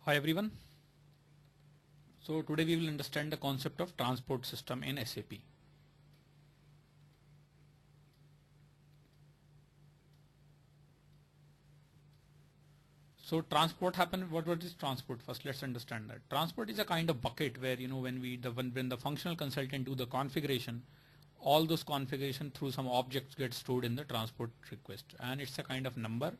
Hi everyone. So today we will understand the concept of transport system in SAP. So transport happen. What is transport? First, let's understand that transport is a kind of bucket where when the functional consultant do the configuration, all those configuration through some objects get stored in the transport request, and it's a kind of number.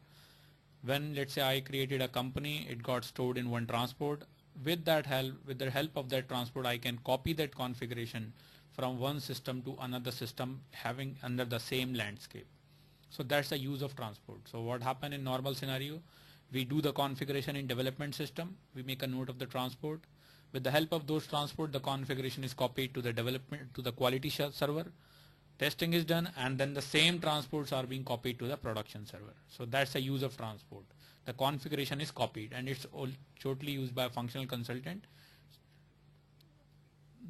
When let's say I created a company, it got stored in one transport. With the help of that transport, I can copy that configuration from one system to another system having under the same landscape. So that's the use of transport. So what happened in normal scenario? We do the configuration in development system. We make a note of the transport. With the help of those transport, the configuration is copied to the quality server. Testing is done, and then the same transports are being copied to the production server. So that's the use of transport. The configuration is copied, and it's all totally used by a functional consultant,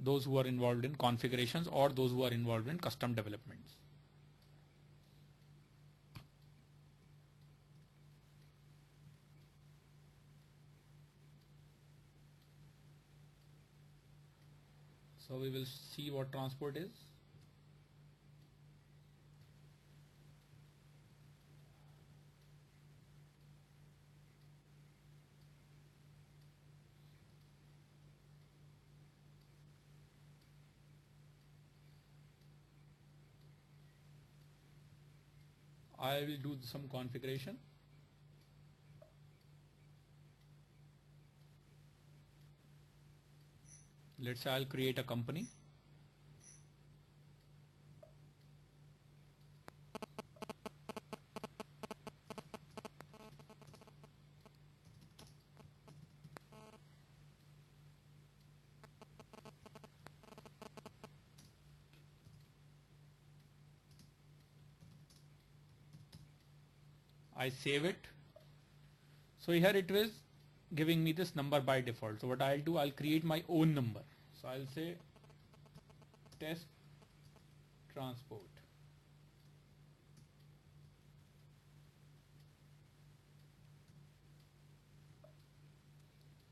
those who are involved in configurations or those who are involved in custom developments. So we will see what transport is. I will do some configuration. Let's say I'll create a company. I save it. So here it is giving me this number by default. So what I'll do, I'll create my own number. So I'll say test transport.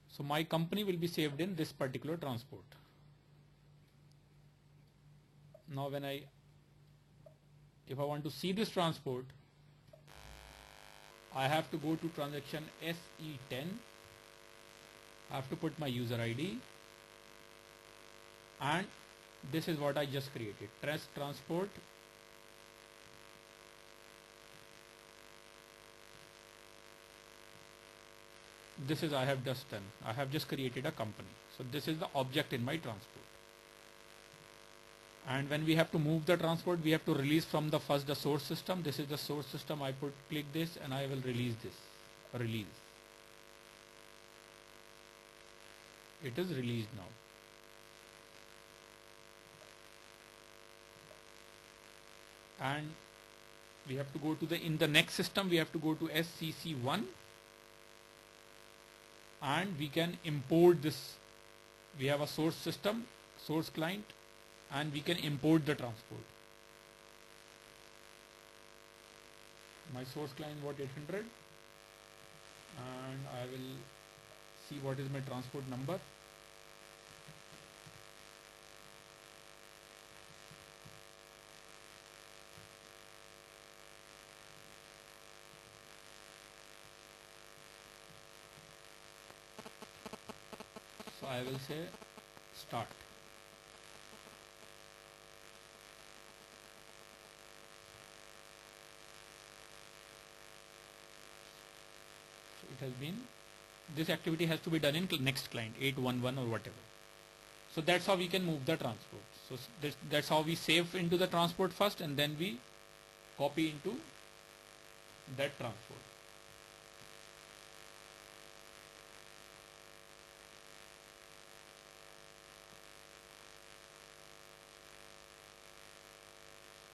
So my company will be saved in this particular transport. Now if I want to see this transport, I have to go to transaction SE10. I have to put my user ID, and this is what I just created, test transport. This is I have just done. I have just created a company. So this is the object in my transport. And when we have to move the transport, we have to release from the source system. This is the source system. I click this and I will release this. Release. It is released now. And we have to go to in the next system, we have to go to SCC1, and we can import this. We have a source system, source client, and we can import the transport. My source client was 800, and I will see what is my transport number. So I will say start. Has been, this activity has to be done in next client 811 or whatever. So that's how we can move the transport. So that's how we save into the transport first, and then we copy into that transport.